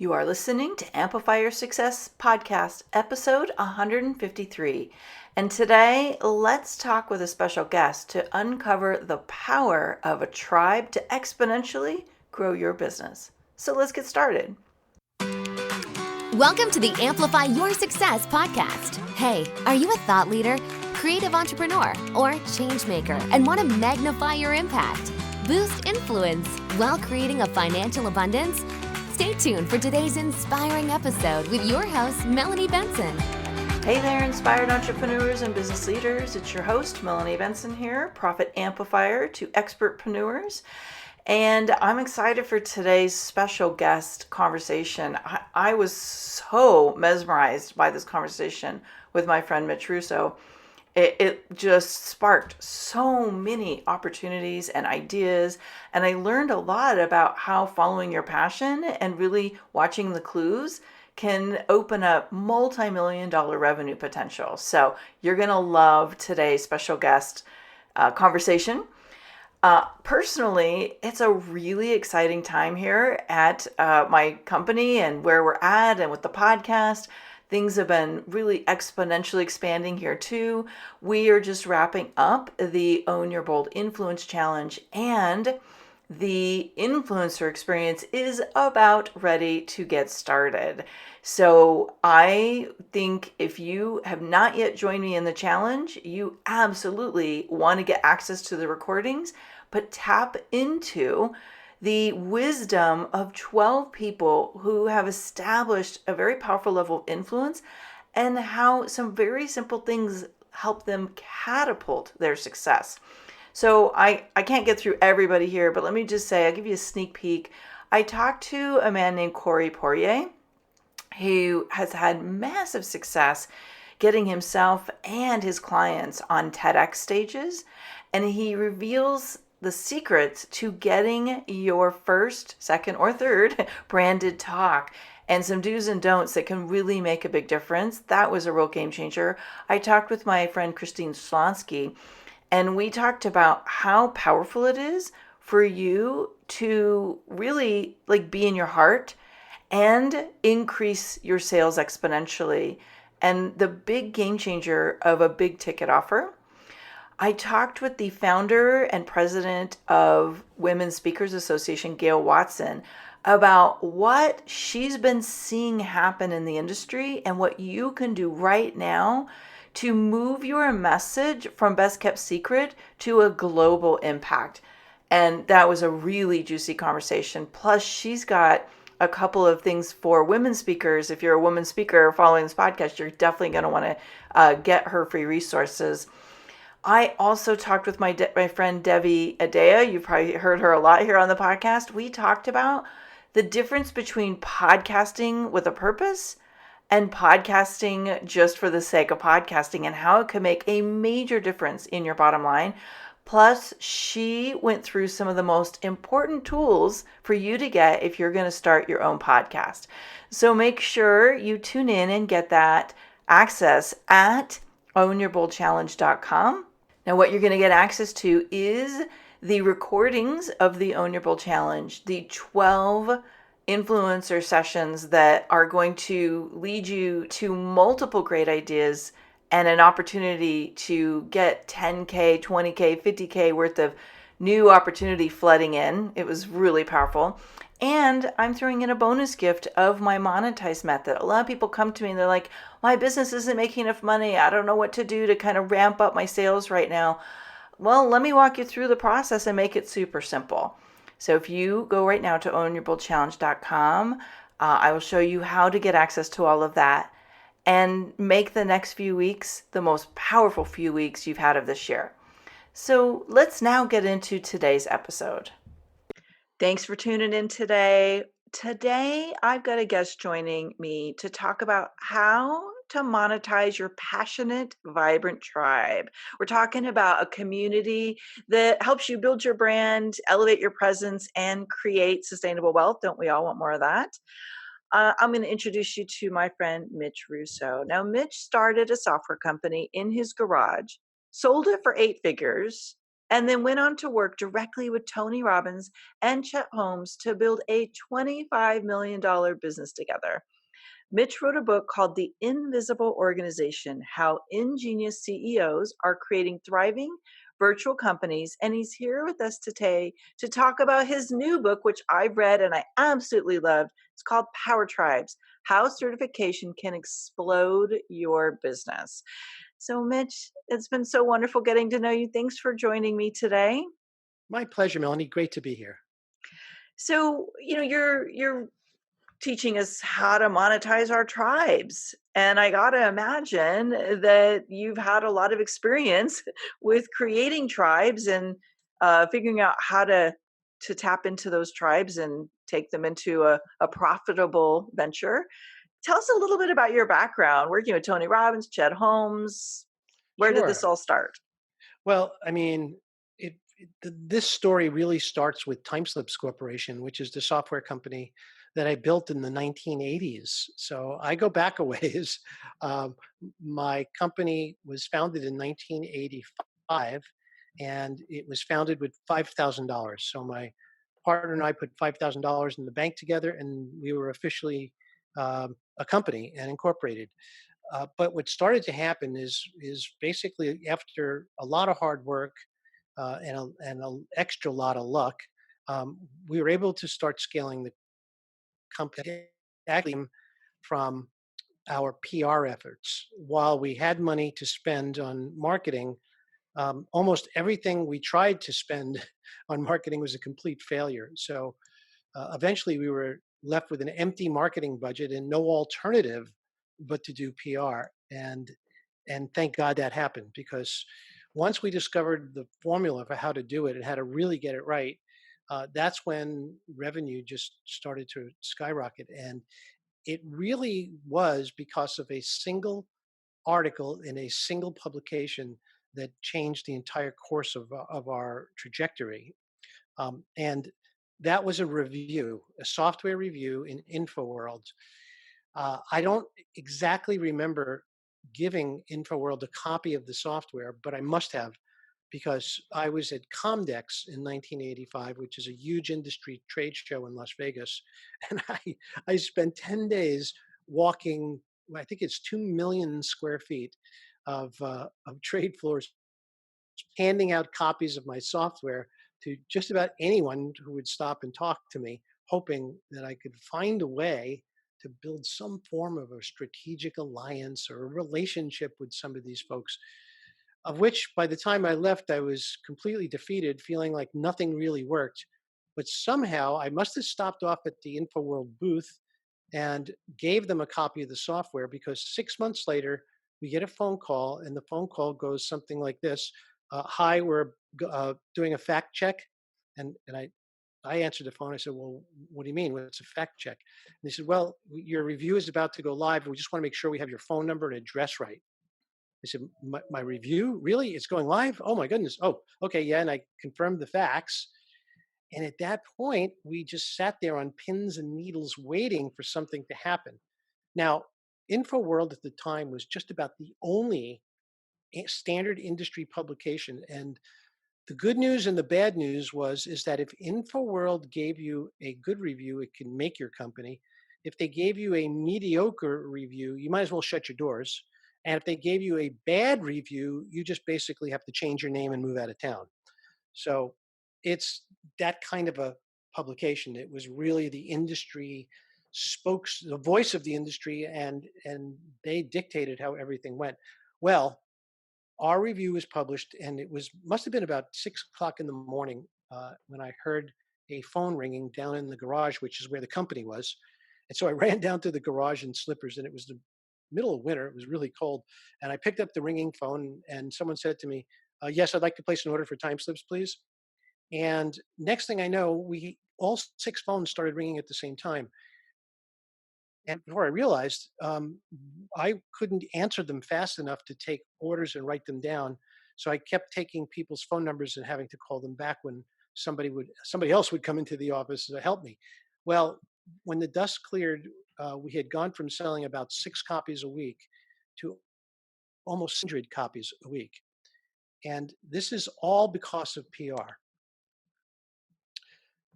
You are listening to Amplify Your Success Podcast, episode 153. And today, let's talk with a special guest to uncover the power of a tribe to exponentially grow your business. So let's get started. Welcome to the Amplify Your Success Podcast. Hey, are you a thought leader, creative entrepreneur, or change maker and want to magnify your impact, boost influence while creating a financial abundance? Stay tuned for today's inspiring episode with your host, Melanie Benson. Hey there, inspired entrepreneurs and business leaders. It's your host, Melanie Benson here, Profit Amplifier to Expertpreneurs. And I'm excited for today's special guest conversation. I was so mesmerized by this conversation with my friend Mitch Russo. It just sparked so many opportunities and ideas. And I learned a lot about how following your passion and really watching the clues can open up multi-million-dollar revenue potential. So you're going to love today's special guest conversation. Personally, it's a really exciting time here at my company and where we're at and with the podcast. Things have been really exponentially expanding here too. We are just wrapping up the Own Your Bold Influence Challenge, and the influencer experience is about ready to get started. So I think if you have not yet joined me in the challenge, you absolutely want to get access to the recordings, but tap into the wisdom of 12 people who have established a very powerful level of influence and how some very simple things help them catapult their success. So I can't get through everybody here, but let me just say, I'll give you a sneak peek. I talked to a man named Corey Poirier, who has had massive success getting himself and his clients on TEDx stages, and he reveals the secrets to getting your first, second, or third branded talk and some do's and don'ts that can really make a big difference. That was a real game changer. I talked with my friend Christine Slonsky, and we talked about how powerful it is for you to really be in your heart and increase your sales exponentially, and the big game changer of a big ticket offer. I talked with the founder and president of Women's Speakers Association, Gail Watson, about what she's been seeing happen in the industry and what you can do right now to move your message from best kept secret to a global impact. And that was a really juicy conversation. Plus, she's got a couple of things for women speakers. If you're a woman speaker following this podcast, you're definitely going to want to get her free resources. I also talked with my friend Debbie Adea. You've probably heard her a lot here on the podcast. We talked about the difference between podcasting with a purpose and podcasting just for the sake of podcasting and how it can make a major difference in your bottom line. Plus, she went through some of the most important tools for you to get if you're going to start your own podcast. So make sure you tune in and get that access at ownyourboldchallenge.com. Now, what you're going to get access to is the recordings of the Own Your Bold Challenge, the 12 influencer sessions that are going to lead you to multiple great ideas and an opportunity to get 10K, 20K, 50K worth of new opportunity flooding in. It was really powerful. And I'm throwing in a bonus gift of my monetize method. A lot of people come to me and they're like, my business isn't making enough money. I don't know what to do to kind of ramp up my sales right now. Well, let me walk you through the process and make it super simple. So if you go right now to ownyourboldchallenge.com, I will show you how to get access to all of that and make the next few weeks the most powerful few weeks you've had of this year. So let's now get into today's episode. Thanks for tuning in today. Today, I've got a guest joining me to talk about how to monetize your passionate, vibrant tribe. We're talking about a community that helps you build your brand, elevate your presence, and create sustainable wealth. Don't we all want more of that? I'm going to introduce you to my friend, Mitch Russo. Now, Mitch started a software company in his garage, sold it for 8 figures, and then went on to work directly with Tony Robbins and Chet Holmes to build a $25 million business together. Mitch wrote a book called The Invisible Organization: How Ingenious CEOs Are Creating Thriving Virtual Companies. And he's here with us today to talk about his new book, which I've read and I absolutely loved. It's called Power Tribes: How Certification Can Explode Your Business. So, Mitch, it's been so wonderful getting to know you. Thanks for joining me today. My pleasure, Melanie. Great to be here. So, you're teaching us how to monetize our tribes. And I got to imagine that you've had a lot of experience with creating tribes and figuring out how to tap into those tribes and take them into a profitable venture. Tell us a little bit about your background working with Tony Robbins, Chet Holmes. Where did this Sure. all start? Well, this story really starts with Timeslips Corporation, which is the software company that I built in the 1980s. So I go back a ways. Um, my company was founded in 1985, and it was founded with $5,000. So my partner and I put $5,000 in the bank together, and we were officially a company and incorporated. But what started to happen is basically after a lot of hard work and an extra lot of luck, we were able to start scaling the company actually from our PR efforts. While we had money to spend on marketing, almost everything we tried to spend on marketing was a complete failure. So eventually we were left with an empty marketing budget and no alternative but to do PR. And thank God that happened, because once we discovered the formula for how to do it and how to really get it right, that's when revenue just started to skyrocket. And it really was because of a single article in a single publication that changed the entire course of our trajectory. And that was a review, a software review in InfoWorld. I don't exactly remember giving InfoWorld a copy of the software, but I must have, because I was at Comdex in 1985, which is a huge industry trade show in Las Vegas. And I spent 10 days walking, I think it's 2 million square feet of trade floors, handing out copies of my software to just about anyone who would stop and talk to me, hoping that I could find a way to build some form of a strategic alliance or a relationship with some of these folks, of which by the time I left, I was completely defeated, feeling like nothing really worked. But somehow I must have stopped off at the InfoWorld booth and gave them a copy of the software, because 6 months later, we get a phone call, and the phone call goes something like this. Hi, we're doing a fact check. And I answered the phone. I said, well, what do you mean? What's a fact check? And they said, well, your review is about to go live. We just want to make sure we have your phone number and address right. I said, my review? Really? It's going live? Oh, my goodness. Oh, okay. Yeah. And I confirmed the facts. And at that point, we just sat there on pins and needles waiting for something to happen. Now, InfoWorld at the time was just about the only standard industry publication. And the good news and the bad news is that if InfoWorld gave you a good review, it can make your company. If they gave you a mediocre review, you might as well shut your doors. And if they gave you a bad review, you just basically have to change your name and move out of town. So it's that kind of a publication. It was really the industry the voice of the industry, and they dictated how everything went. Well, our review was published, and it must have been about 6 o'clock in the morning when I heard a phone ringing down in the garage, which is where the company was. And so I ran down to the garage in slippers, and it was the middle of winter. It was really cold. And I picked up the ringing phone, and someone said to me, yes, I'd like to place an order for time slips, please. And next thing I know, we all 6 phones started ringing at the same time. And before I realized, I couldn't answer them fast enough to take orders and write them down. So I kept taking people's phone numbers and having to call them back when somebody else would come into the office to help me. Well, when the dust cleared, we had gone from selling about 6 copies a week to almost 100 copies a week. And this is all because of PR.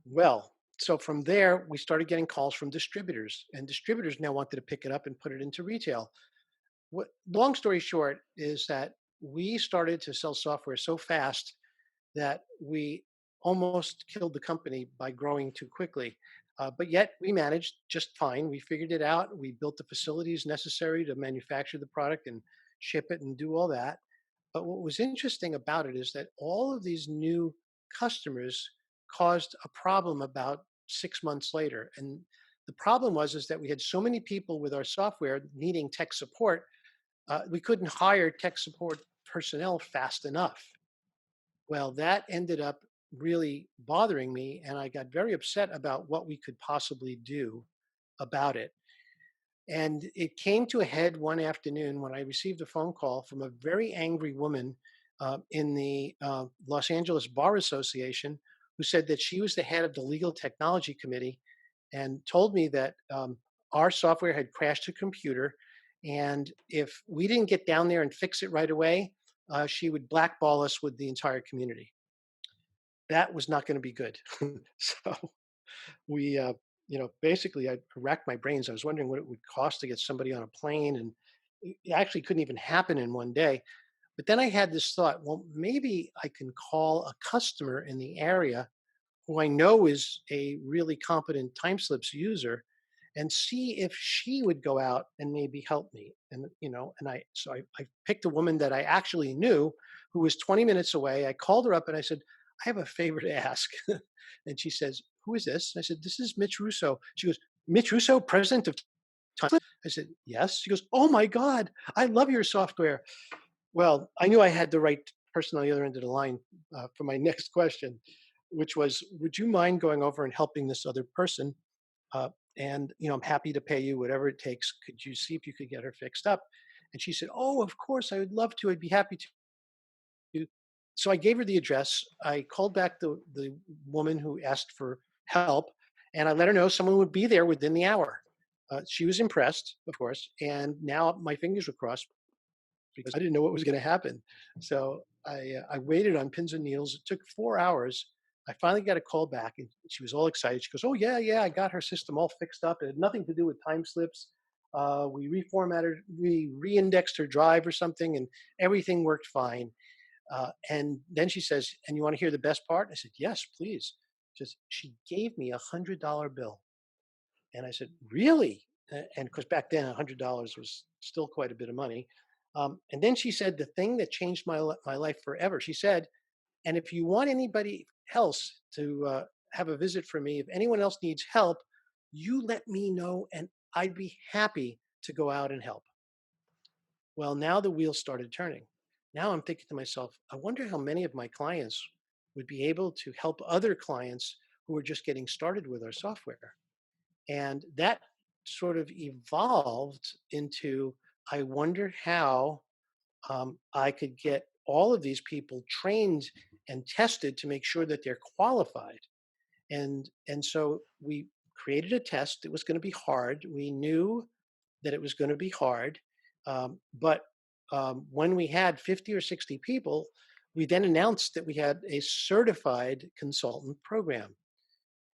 Well, so from there, we started getting calls from distributors, and distributors now wanted to pick it up and put it into retail. What, long story short is that we started to sell software so fast that we almost killed the company by growing too quickly. But yet we managed just fine. We figured it out. We built the facilities necessary to manufacture the product and ship it and do all that. But what was interesting about it is that all of these new customers caused a problem about 6 months later. And the problem was is that we had so many people with our software needing tech support, we couldn't hire tech support personnel fast enough. Well, that ended up really bothering me, and I got very upset about what we could possibly do about it. And it came to a head one afternoon when I received a phone call from a very angry woman in the Los Angeles Bar Association who said that she was the head of the Legal Technology Committee and told me that our software had crashed her computer. And if we didn't get down there and fix it right away, she would blackball us with the entire community. That was not going to be good. So we, basically, I racked my brains. I was wondering what it would cost to get somebody on a plane, and it actually couldn't even happen in one day. But then I had this thought, well, maybe I can call a customer in the area who I know is a really competent timeslips user and see if she would go out and maybe help me. And I picked a woman that I actually knew who was 20 minutes away. I called her up and I said, I have a favor to ask. And she says, who is this? And I said, this is Mitch Russo. She goes, Mitch Russo, president of Timeslips? I said, yes. She goes, oh my God, I love your software. Well, I knew I had the right person on the other end of the line for my next question, which was, would you mind going over and helping this other person? And I'm happy to pay you whatever it takes. Could you see if you could get her fixed up? And she said, oh, of course, I would love to. I'd be happy to. So I gave her the address. I called back the woman who asked for help, and I let her know someone would be there within the hour. She was impressed, of course, and now my fingers were crossed because I didn't know what was going to happen. So I waited on pins and needles. It took 4 hours. I finally got a call back, and she was all excited. She goes, "Oh yeah, I got her system all fixed up. It had nothing to do with time slips. We reformatted, we re-indexed her drive or something, and everything worked fine." And then she says, "And you want to hear the best part?" I said, "Yes, please." She gave me $100 bill, and I said, "Really?" And because back then $100 was still quite a bit of money. And then she said the thing that changed my life forever. She said, "And if you want anybody else to have a visit from me, if anyone else needs help, you let me know, and I'd be happy to go out and help." Well, now the wheels started turning. Now I'm thinking to myself, I wonder how many of my clients would be able to help other clients who are just getting started with our software. And that sort of evolved into, I wonder how I could get all of these people trained and tested to make sure that they're qualified. And so we created a test. It was going to be hard. We knew that it was going to be hard, but when we had 50 or 60 people, we then announced that we had a certified consultant program.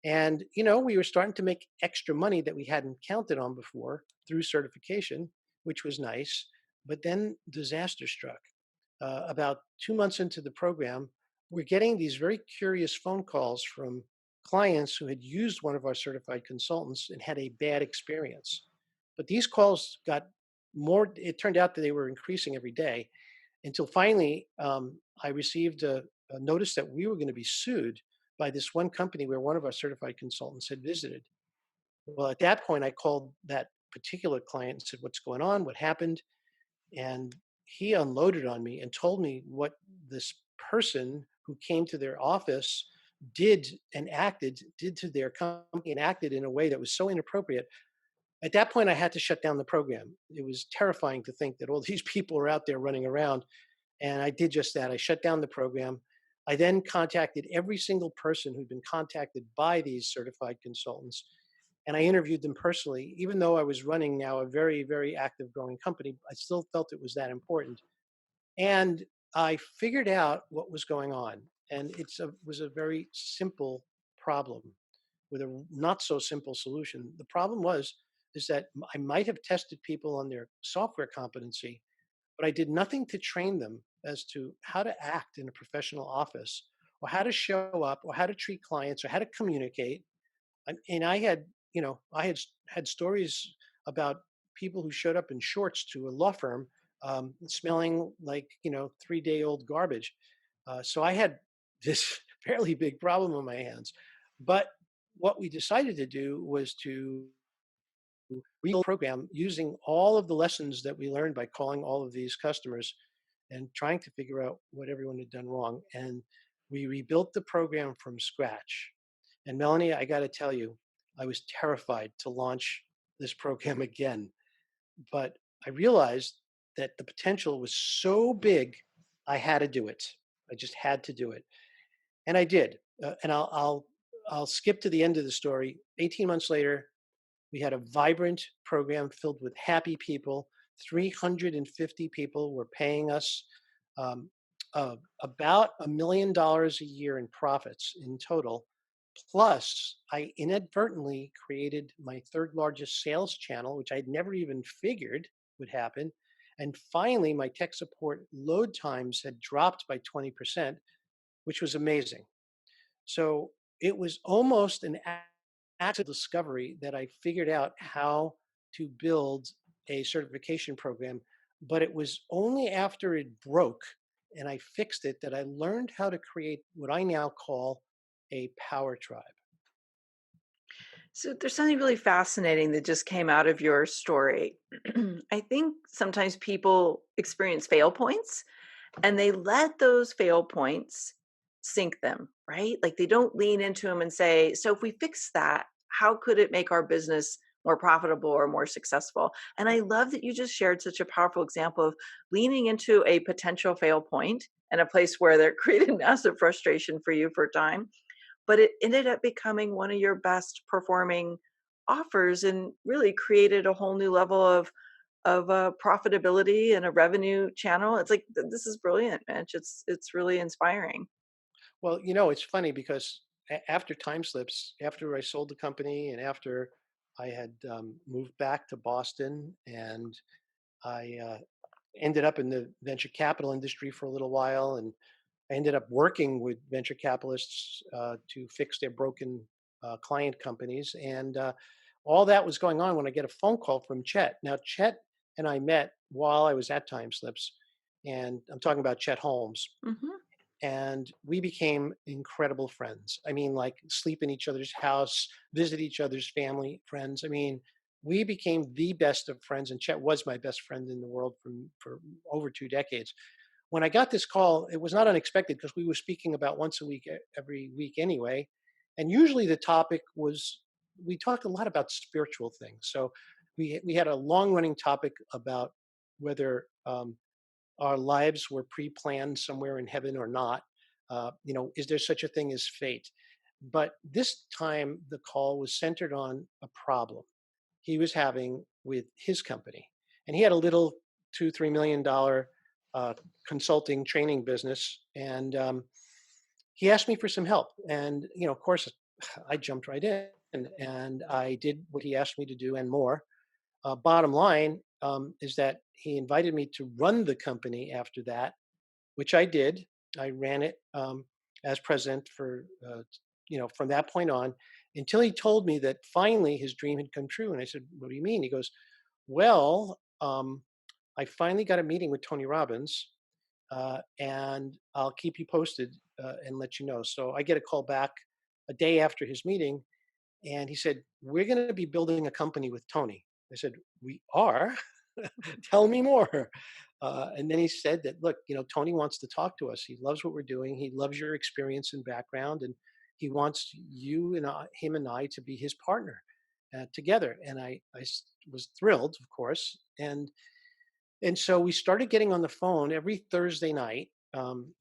And, we were starting to make extra money that we hadn't counted on before through certification, which was nice. But then disaster struck. About 2 months into the program, we're getting these very curious phone calls from clients who had used one of our certified consultants and had a bad experience. But these calls got more, it turned out that they were increasing every day until finally I received a notice that we were going to be sued by this one company where one of our certified consultants had visited. Well, at that point, I called that particular client and said, "What's going on? What happened?" And he unloaded on me and told me what this person who came to their office did to their company and acted in a way that was so inappropriate. At that point, I had to shut down the program. It was terrifying to think that all these people were out there running around. And I did just that. I shut down the program. I then contacted every single person who'd been contacted by these certified consultants, and I interviewed them personally. Even though I was running now a very, very active growing company, I still felt it was that important. And I figured out what was going on, and was a very simple problem with a not so simple solution. The problem is that I might have tested people on their software competency, but I did nothing to train them as to how to act in a professional office, or how to show up, or how to treat clients, or how to communicate. And I had, had stories about people who showed up in shorts to a law firm, smelling like 3-day-old garbage. So I had this fairly big problem on my hands. But what we decided to do was to rebuild the program using all of the lessons that we learned by calling all of these customers and trying to figure out what everyone had done wrong. And we rebuilt the program from scratch. And Melanie, I got to tell you, I was terrified to launch this program again, but I realized that the potential was so big, I had to do it. I just had to do it, and I did. And I'll skip to the end of the story. 18 months later, we had a vibrant program filled with happy people. 350 people were paying us about $1 million a year in profits in total. Plus, I inadvertently created my third largest sales channel, which I'd never even figured would happen. And finally, my tech support load times had dropped by 20%, which was amazing. So it was almost an accidental discovery that I figured out how to build a certification program, but it was only after it broke and I fixed it that I learned how to create what I now call a power tribe. So there's something really fascinating that just came out of your story. I think sometimes people experience fail points and they let those fail points sink them, right? Like they don't lean into them and say, so if we fix that, how could it make our business more profitable or more successful? And I love that you just shared such a powerful example of leaning into a potential fail point and a place where that created massive frustration for you for a time, but it ended up becoming one of your best performing offers and really created a whole new level of profitability and a revenue channel. It's like this is brilliant, Mitch. It's really inspiring. Well, it's funny because after time slips, after I sold the company and after I had moved back to Boston and I ended up in the venture capital industry for a little while, and I ended up working with venture capitalists to fix their broken client companies. And all that was going on when I get a phone call from Chet. Now, Chet and I met while I was at Time Slips, and I'm talking about Chet Holmes. Hmm. And we became incredible friends. I mean, like sleep in each other's house, visit each other's family, friends. I mean, we became the best of friends, and Chet was my best friend in the world for over 2 decades. When I got this call, it was not unexpected because we were speaking about once a week, every week anyway. And usually the topic was, we talked a lot about spiritual things. So we had a long running topic about whether our lives were pre-planned somewhere in heaven or not. Is there such a thing as fate? But this time the call was centered on a problem he was having with his company. And he had a little $2-3 million consulting training business. And he asked me for some help. And, of course, I jumped right in and I did what he asked me to do and more. Bottom line is that he invited me to run the company after that, which I did. I ran it as president for, from that point on until he told me that finally his dream had come true. And I said, "What do you mean?" He goes, "Well, I finally got a meeting with Tony Robbins, and I'll keep you posted and let you know." So I get a call back a day after his meeting, and he said, "We're going to be building a company with Tony." I said, "We are? Tell me more." And then he said that, "Look, Tony wants to talk to us. He loves what we're doing. He loves your experience and background, and he wants you and him and I to be his partner together." And I was thrilled, of course. And so we started getting on the phone every Thursday night.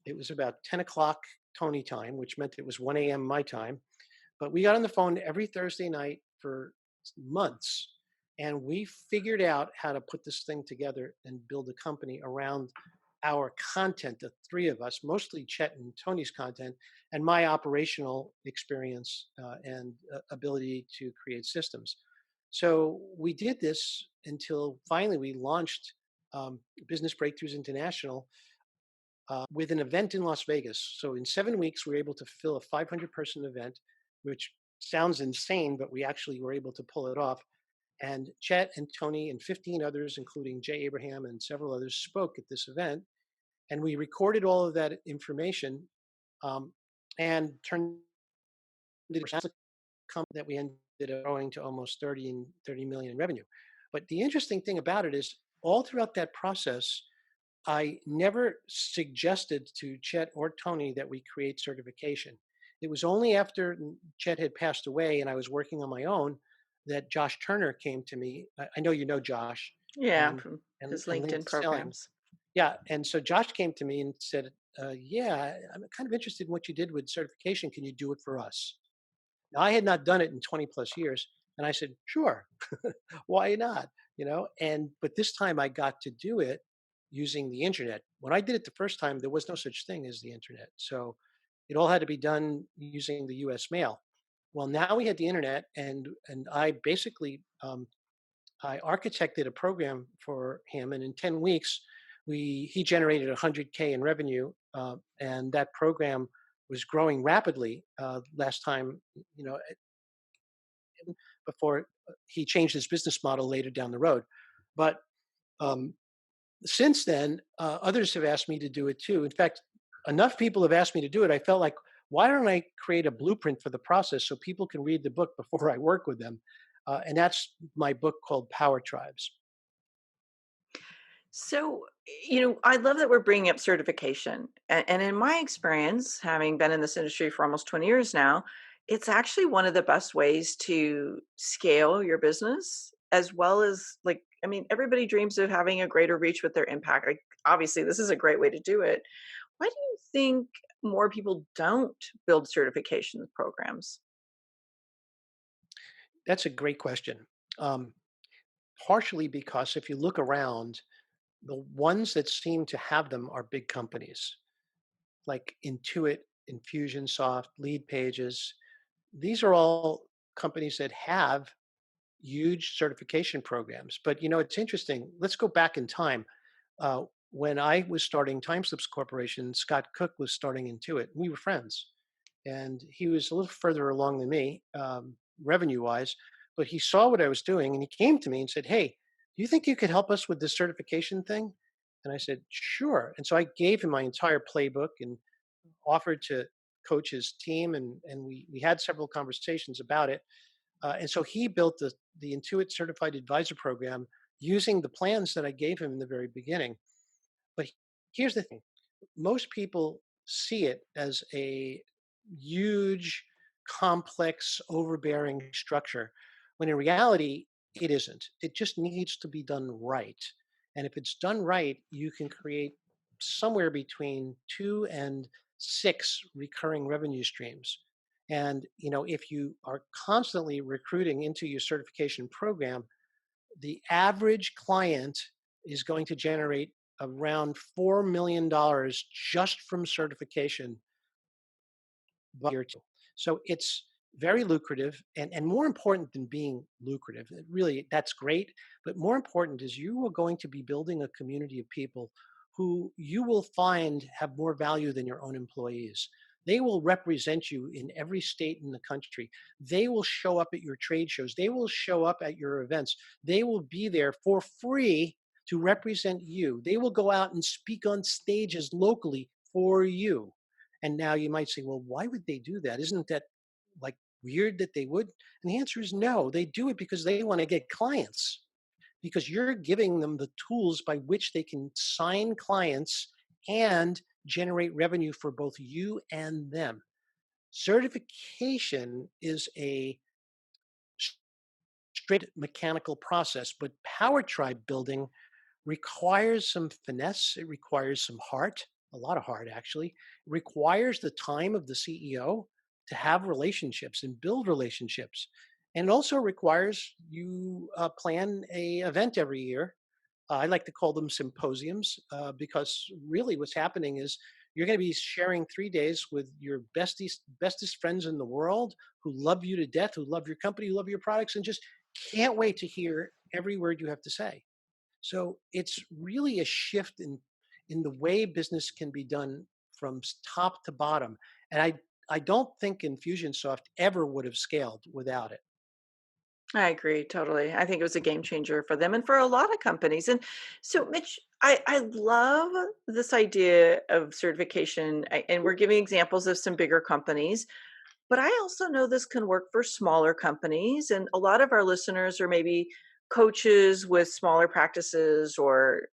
It was about 10 o'clock Tony time, which meant it was 1 a.m. my time. But we got on the phone every Thursday night for months. And we figured out how to put this thing together and build a company around our content, the three of us, mostly Chet and Tony's content, and my operational experience and ability to create systems. So we did this until finally we launched Business Breakthroughs International with an event in Las Vegas. So in 7 weeks, we were able to fill a 500-person event, which sounds insane, but we actually were able to pull it off. And Chet and Tony and 15 others, including Jay Abraham and several others, spoke at this event. And we recorded all of that information um, and turned it into a company that we ended up growing to almost 30 million in revenue. But the interesting thing about it is all throughout that process, I never suggested to Chet or Tony that we create certification. It was only after Chet had passed away and I was working on my own that Josh Turner came to me. I know you know Josh Yeah, and from and, his and Linked LinkedIn Selling. programs. Yeah, and so Josh came to me and said, "Yeah, I'm kind of interested in what you did with certification. Can you do it for us?" Now, I had not done it in 20 plus years, and I said, "Sure, why not?" And but this time I got to do it using the internet. When I did it the first time, there was no such thing as the internet, so it all had to be done using the U.S. mail. Well, now we had the internet, and I basically I architected a program for him, and in 10 weeks, he generated 100K in revenue, and that program was growing rapidly. Last time, you know, before he changed his business model later down the road, but um, since then, others have asked me to do it too. In fact, enough people have asked me to do it. I felt like, why don't I create a blueprint for the process so people can read the book before I work with them? And that's my book called Power Tribes. So, I love that we're bringing up certification. And in my experience, having been in this industry for almost 20 years now, it's actually one of the best ways to scale your business, as well as, like, I mean, everybody dreams of having a greater reach with their impact. Like, obviously, this is a great way to do it. Why do you think more people don't build certification programs? That's a great question. Um, Partially because if you look around, the ones that seem to have them are big companies like Intuit, Infusionsoft, Lead Pages. These are all companies that have huge certification programs. But it's interesting. Let's go back in time. Uh, when I was starting Timeslips Corporation, Scott Cook was starting Intuit. We were friends, and he was a little further along than me, revenue wise. But he saw what I was doing, and he came to me and said, "Hey, do you think you could help us with this certification thing?" And I said, "Sure." And so I gave him my entire playbook and offered to coach his team, and we had several conversations about it. And so he built the Intuit Certified Advisor program using the plans that I gave him in the very beginning. But here's the thing: most people see it as a huge, complex, overbearing structure, when in reality, it isn't. It just needs to be done right. And if it's done right, you can create somewhere between 2 and 6 recurring revenue streams. And if you are constantly recruiting into your certification program, the average client is going to generate around $4 million just from certification by year two. So it's very lucrative, and more important than being lucrative, really, that's great. But more important is you are going to be building a community of people who you will find have more value than your own employees. They will represent you in every state in the country. They will show up at your trade shows. They will show up at your events. They will be there for free to represent you. They will go out and speak on stages locally for you. And now you might say, well, why would they do that? Isn't that like weird that they would? And the answer is no. They do it because they want to get clients, because you're giving them the tools by which they can sign clients and generate revenue for both you and them. Certification is a straight mechanical process, but power tribe building requires some finesse. It requires some heart, a lot of heart actually. It requires the time of the CEO to have relationships and build relationships. And it also requires you plan a event every year I like to call them symposiums because really what's happening is you're going to be sharing 3 days with your bestest friends in the world who love you to death, who love your company, who love your products, and just can't wait to hear every word you have to say. So it's really a shift in the way business can be done from top to bottom. And I don't think Infusionsoft ever would have scaled without it. I agree totally. I think it was a game changer for them and for a lot of companies. And so, Mitch, I love this idea of certification, and we're giving examples of some bigger companies. But I also know this can work for smaller companies. And a lot of our listeners are maybe coaches with smaller practices or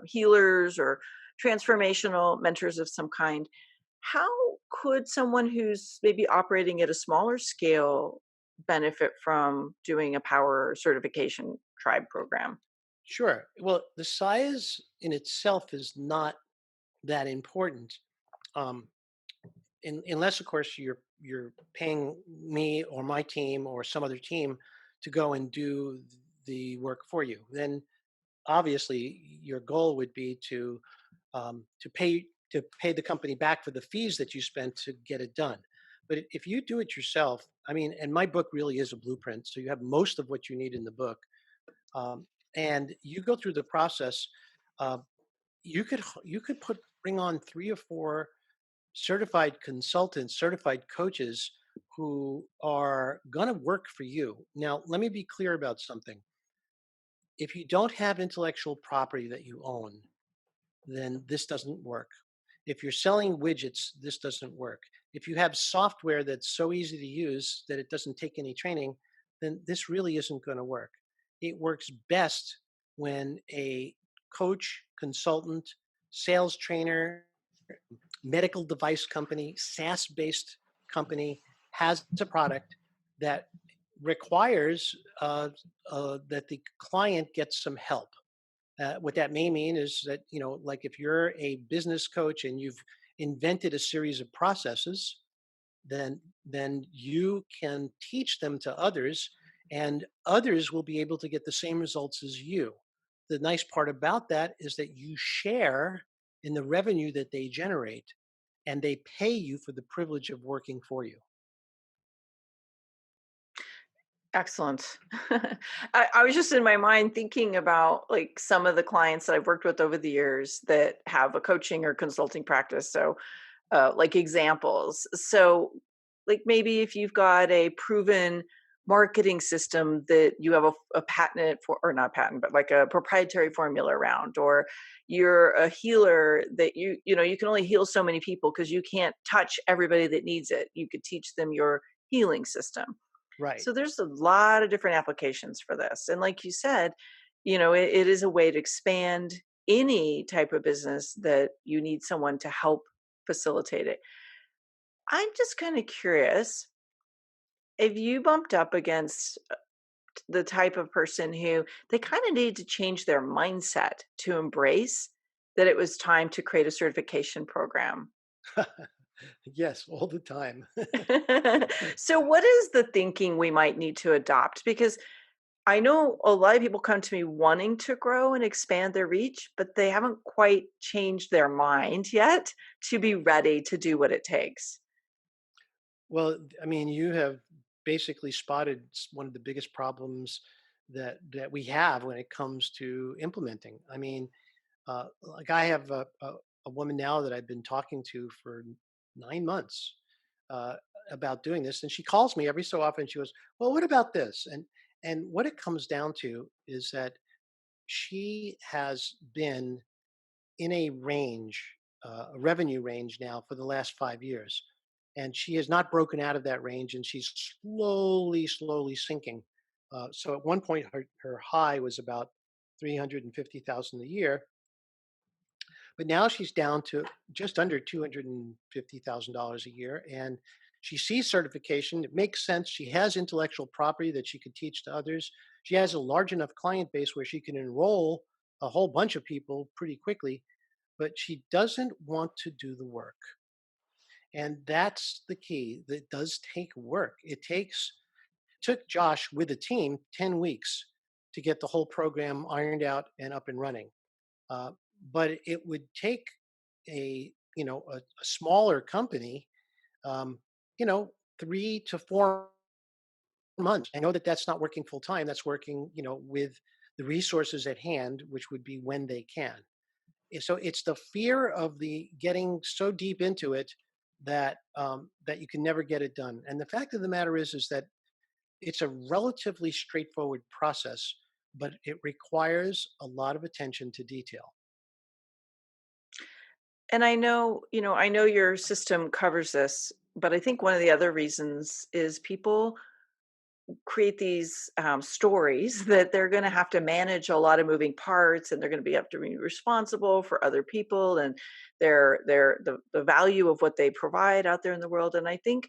healers or transformational mentors of some kind. How could someone who's maybe operating at a smaller scale benefit from doing a power certification tribe program? Sure. Well, the size in itself is not that important. Um, Unless of course you're paying me or my team or some other team to go and do the work for you, then obviously your goal would be to pay the company back for the fees that you spent to get it done. But if you do it yourself, I mean, and my book really is a blueprint, so you have most of what you need in the book, um, and you go through the process. Uh, you could bring on 3 or 4 certified consultants, certified coaches who are going to work for you. Now, let me be clear about something. If you don't have intellectual property that you own, then this doesn't work. If you're selling widgets, this doesn't work. If you have software that's so easy to use that it doesn't take any training, then this really isn't going to work. It works best when a coach, consultant, sales trainer, medical device company, SaaS based company has a product that requires that the client gets some help. What that may mean is that, like if you're a business coach and you've invented a series of processes, then you can teach them to others, and others will be able to get the same results as you. The nice part about that is that you share in the revenue that they generate, and they pay you for the privilege of working for you. Excellent. I was just in my mind thinking about like some of the clients that I've worked with over the years that have a coaching or consulting practice. So, like examples. So, like maybe if you've got a proven marketing system that you have a patent for, or not patent, but like a proprietary formula around, or you're a healer that you can only heal so many people because you can't touch everybody that needs it. You could teach them your healing system. Right. So there's a lot of different applications for this. And like you said, it is a way to expand any type of business that you need someone to help facilitate it. I'm just kind of curious if you bumped up against the type of person who they kind of needed to change their mindset to embrace that it was time to create a certification program. Yes, all the time. So, what is the thinking we might need to adopt? Because I know a lot of people come to me wanting to grow and expand their reach, but they haven't quite changed their mind yet to be ready to do what it takes. Well, I mean, you have basically spotted one of the biggest problems that we have when it comes to implementing. I mean, like I have a woman now that I've been talking to for 9 months uh, about doing this, and she calls me every so often. She goes, "Well, what about this?" And what it comes down to is that she has been in a revenue range now for the last 5 years. And she has not broken out of that range, and she's slowly, slowly sinking. So at one point, her high was about 350,000 a year, but now she's down to just under $250,000 a year. And she sees certification. It makes sense. She has intellectual property that she could teach to others. She has a large enough client base where she can enroll a whole bunch of people pretty quickly, but she doesn't want to do the work. And that's the key. That does take work. Took Josh with a team 10 weeks to get the whole program ironed out and up and running. Uh, but it would take a smaller company, um, 3 to 4 months. I know that that's not working full time. That's working, with the resources at hand, which would be when they can. So it's the fear of the getting so deep into it that you can never get it done. And the fact of the matter is that it's a relatively straightforward process, but it requires a lot of attention to detail. And I know your system covers this, but I think one of the other reasons is people create these stories that they're going to have to manage a lot of moving parts, and they're going to have to be responsible for other people and the value of what they provide out there in the world. And I think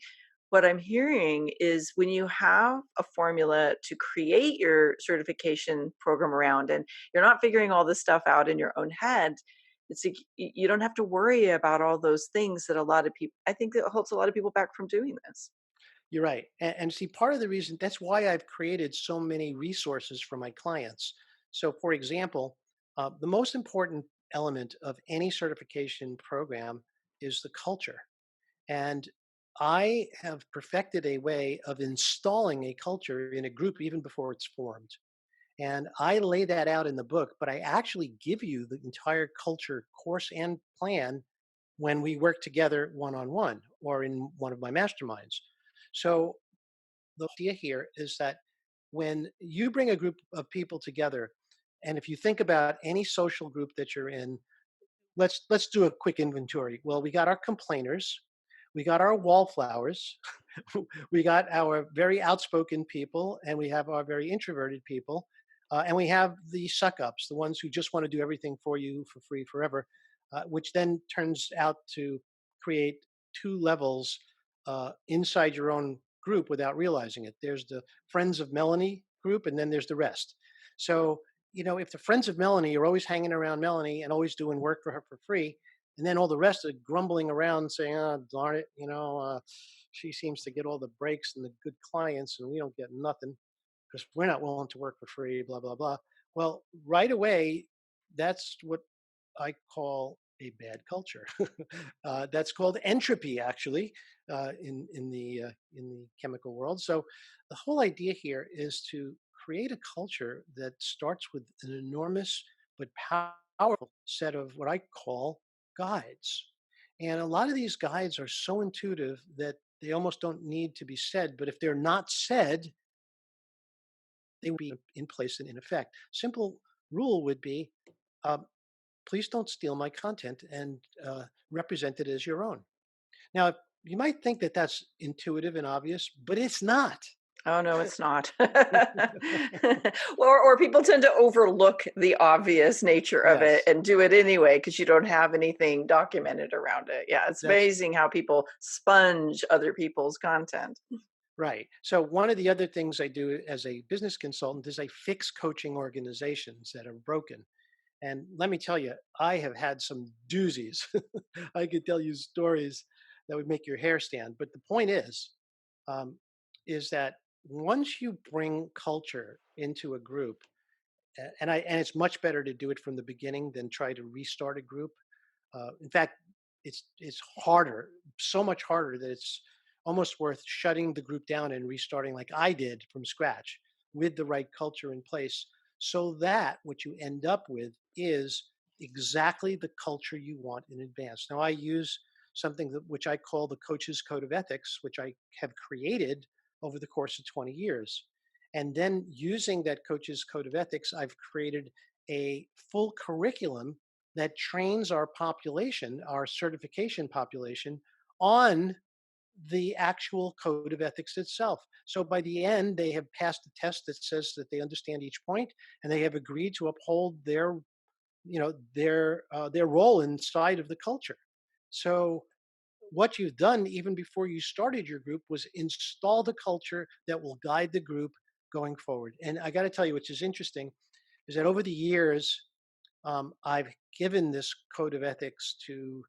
what I'm hearing is when you have a formula to create your certification program around, and you're not figuring all this stuff out in your own head, it's like you don't have to worry about all those things that a lot of people, I think that holds a lot of people back from doing this. You're right. And see, part of the reason that's why I've created so many resources for my clients. So, for example, the most important element of any certification program is the culture. And I have perfected a way of installing a culture in a group even before it's formed. And I lay that out in the book, but I actually give you the entire culture course and plan when we work together one on one or in one of my masterminds. So the idea here is that when you bring a group of people together, and if you think about any social group that you're in, let's do a quick inventory. Well, we got our complainers, we got our wallflowers, we got our very outspoken people, and we have our very introverted people, and we have the suck ups, the ones who just want to do everything for you for free forever, which then turns out to create two levels inside your own group without realizing it. There's the Friends of Melanie group, and then there's the rest. So, if the Friends of Melanie are always hanging around Melanie and always doing work for her for free, and then all the rest are grumbling around saying, "Oh, darn it, she seems to get all the breaks and the good clients, and we don't get nothing because we're not willing to work for free." Blah blah blah. Well, right away, that's what I call a bad culture. That's called entropy, actually, in the chemical world. So, the whole idea here is to create a culture that starts with an enormous but powerful set of what I call guides. And a lot of these guides are so intuitive that they almost don't need to be said. But if they're not said, they will be in place and in effect. Simple rule would be, um, please don't steal my content and represent it as your own. Now, you might think that that's intuitive and obvious, but it's not. Oh, no, it's not. Or people tend to overlook the obvious nature of it Yes, and do it anyway because you don't have anything documented around it. Yeah, it's that's amazing how people sponge other people's content. right. So, one of the other things I do as a business consultant is I fix coaching organizations that are broken. And let me tell you, I have had some doozies. I could tell you stories that would make your hair stand. But the point um, is that once you bring culture into a group, and it's much better to do it from the beginning than try to restart a group. In fact, it's harder, so much harder that it's almost worth shutting the group down and restarting like I did from scratch with the right culture in place, so that what you end up with is exactly the culture you want in advance. Now, I use something which I call the Coach's Code of Ethics, which I have created over the course of 20 years. And then using that Coach's Code of Ethics, I've created a full curriculum that trains our population, our certification population, on the actual code of ethics itself. So by the end, they have passed a test that says that they understand each point, and they have agreed to uphold their role inside of the culture. So what you've done even before you started your group was install the culture that will guide the group going forward. And I got to tell you, which is interesting, is that over the years, I've given this code of ethics to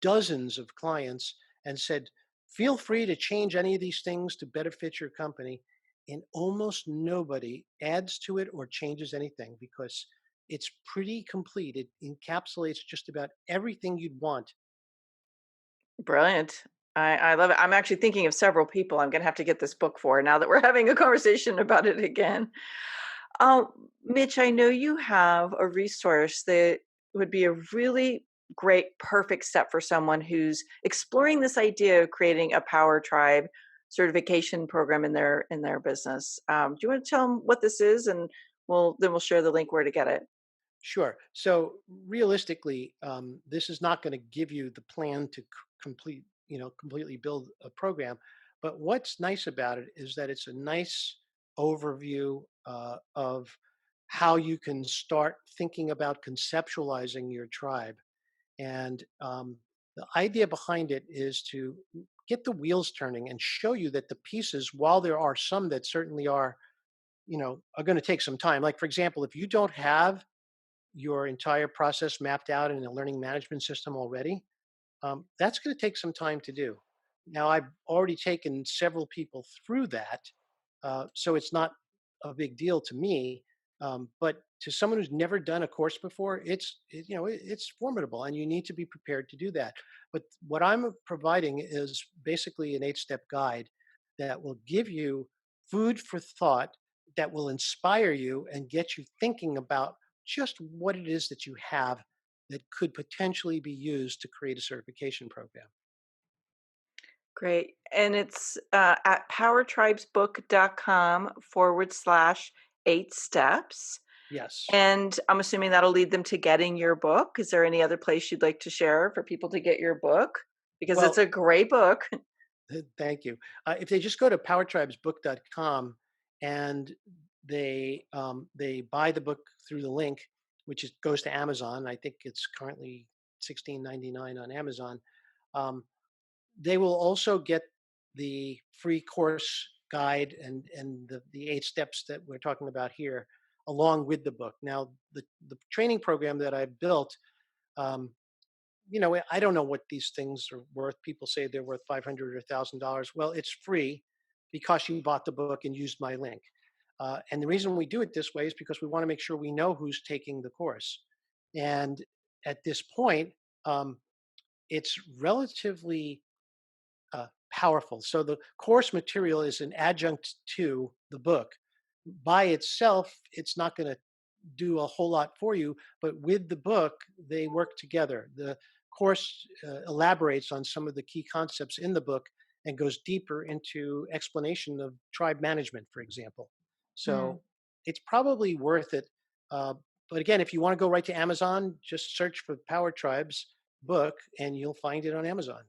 dozens of clients and said, feel free to change any of these things to better fit your company. and almost nobody adds to it or changes anything because it's pretty complete. It encapsulates just about everything you'd want. Brilliant. I love it. I'm actually thinking of several people I'm going to have to get this book for now that we're having a conversation about it again. Um, Mitch, I know you have a resource that would be a really great, perfect step for someone who's exploring this idea of creating a power tribe certification program in their business. Do you want to tell them what this is, and we'll share the link where to get it. Sure. So realistically, this is not going to give you the plan to completely build a program. But what's nice about it is that it's a nice overview of how you can start thinking about conceptualizing your tribe. And the idea behind it is to get the wheels turning and show you that the pieces, while there are some that certainly are going to take some time. Like, for example, if you don't have your entire process mapped out in a learning management system already, that's going to take some time to do. Now, I've already taken several people through that, so it's not a big deal to me. But to someone who's never done a course before, it's formidable, and you need to be prepared to do that. But what I'm providing is basically an 8-step guide that will give you food for thought, that will inspire you and get you thinking about just what it is that you have that could potentially be used to create a certification program. Great. And it's at powertribesbook.com/8 steps. Yes. And I'm assuming that'll lead them to getting your book. Is there any other place you'd like to share for people to get your book? Because it's Well, a great book. thank you. If they just go to powertribesbook.com and they buy the book through the link, which goes to Amazon. I think it's currently 16.99 on Amazon. Um, they will also get the free course guide and the 8 steps that we're talking about here, along with the book. Now, the training program that I built, um, I don't know what these things are worth. People say they're worth $500 or $1,000. Well, it's free because you bought the book and used my link. And the reason we do it this way is because we want to make sure we know who's taking the course. And at this point, um, it's relatively powerful. So the course material is an adjunct to the book. By itself, it's not going to do a whole lot for you, but with the book, they work together. The course elaborates on some of the key concepts in the book and goes deeper into explanation of tribe management, for example. Mm. So it's probably worth it. Uh, but again, if you want to go right to Amazon, just search for Power Tribes book and you'll find it on Amazon.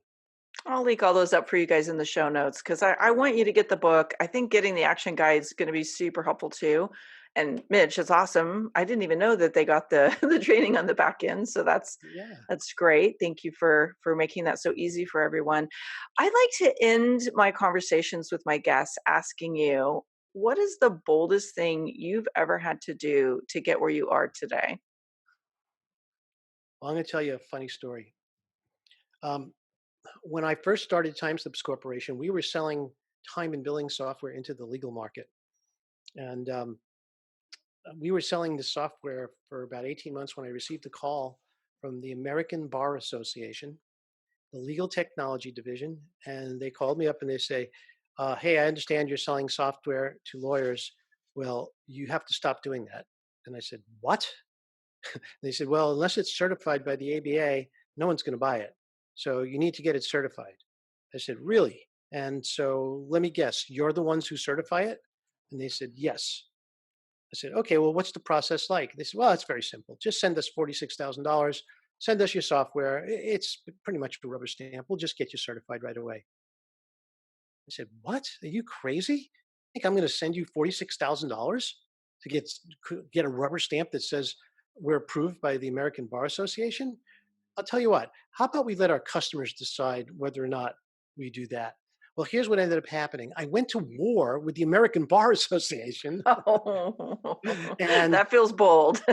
I'll link all those up for you guys in the show notes because I want you to get the book. I think getting the action guide is going to be super helpful too. And Mitch, it's awesome. I didn't even know that they got the the training on the back end, so Yeah. that's great. Thank you for making that so easy for everyone. I like to end my conversations with my guests asking you, what is the boldest thing you've ever had to do to get where you are today? Well, I'm going to tell you a funny story. Um, when I first started Timeslips Corporation, we were selling time and billing software into the legal market. And we were selling the software for about 18 months when I received a call from the American Bar Association, the legal technology division. And they called me up and they say, hey, I understand you're selling software to lawyers. Well, you have to stop doing that. And I said, what? They said, well, unless it's certified by the ABA, no one's going to buy it. So you need to get it certified. I said, really? And so let me guess, you're the ones who certify it? And they said, yes. I said, okay, well, what's the process like? They said, well, it's very simple. Just send us $46,000, send us your software. It's pretty much a rubber stamp. We'll just get you certified right away. I said, what? Are you crazy? Think I'm going to send you $46,000 to get a rubber stamp that says we're approved by the American Bar Association? I'll tell you what, how about we let our customers decide whether or not we do that? Well, here's what ended up happening. I went to war with the American Bar Association. Oh, And, that feels bold.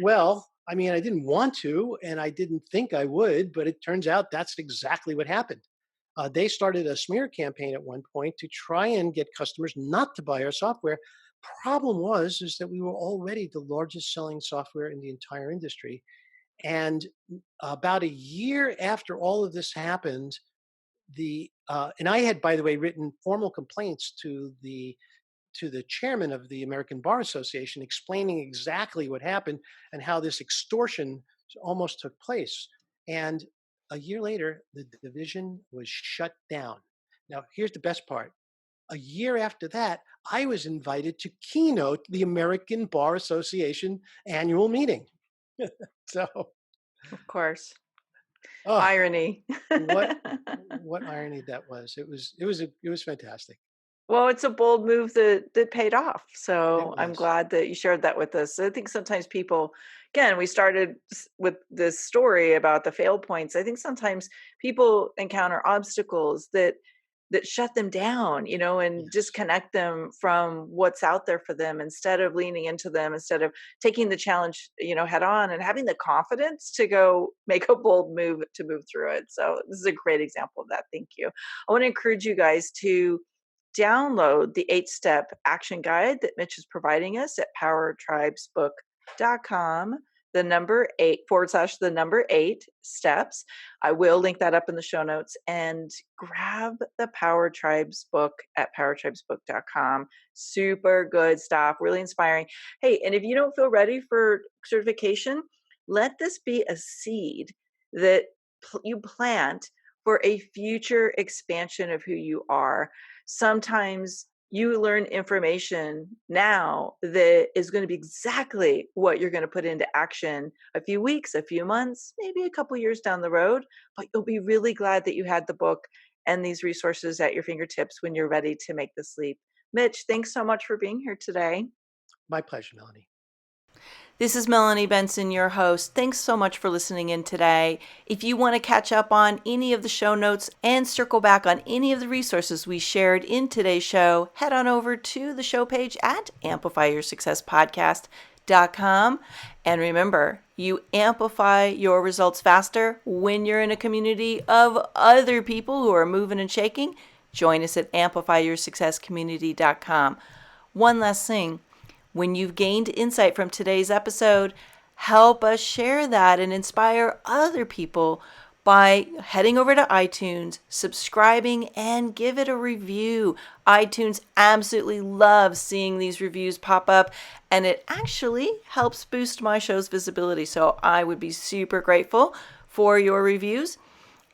well, I mean, I didn't want to, and I didn't think I would, but it turns out that's exactly what happened. They started a smear campaign at one point to try and get customers not to buy our software. Problem was is that we were already the largest selling software in the entire industry. And about a year after all of this happened, and I had, by the way, written formal complaints to the chairman of the American Bar Association, explaining exactly what happened and how this extortion almost took place. And a year later, the division was shut down. Now, here's the best part. A year after that, I was invited to keynote the American Bar Association annual meeting. So, Of course. oh, Irony. what irony that was. It was fantastic. Well, it's a bold move that paid off. It So I'm was. glad that you shared that with us. I think sometimes people, again, we started with this story about the fail points. I think sometimes people encounter obstacles that shut them down, and Yes. disconnect them from what's out there for them instead of leaning into them, instead of taking the challenge, head on and having the confidence to go make a bold move to move through it. So this is a great example of that. Thank you. I want to encourage you guys to download the 8-step action guide that Mitch is providing us at powertribesbook.com. The number 8 / the number 8 steps. I will link that up in the show notes, and grab the Power Tribes book at powertribesbook.com. Super good stuff, really inspiring. Hey, and if you don't feel ready for certification, let this be a seed that you plant for a future expansion of who you are. Sometimes you learn information now that is going to be exactly what you're going to put into action a few weeks, a few months, maybe a couple years down the road, but you'll be really glad that you had the book and these resources at your fingertips when you're ready to make the leap. Mitch, thanks so much for being here today. My pleasure, Melanie. This is Melanie Benson, your host. Thanks so much for listening in today. If you want to catch up on any of the show notes and circle back on any of the resources we shared in today's show, head on over to the show page at amplifyyoursuccesspodcast.com. And remember, you amplify your results faster when you're in a community of other people who are moving and shaking. Join us at amplifyyoursuccesscommunity.com. One last thing. When you've gained insight from today's episode, help us share that and inspire other people by heading over to iTunes, subscribing, and give it a review. iTunes absolutely loves seeing these reviews pop up, and it actually helps boost my show's visibility. So I would be super grateful for your reviews.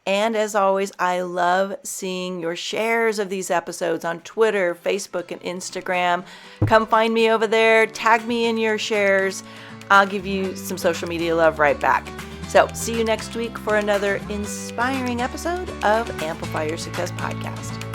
And as always, I love seeing your shares of these episodes on Twitter, Facebook, and Instagram. Come find me over there. Tag me in your shares. I'll give you some social media love right back. So see you next week for another inspiring episode of Amplify Your Success Podcast.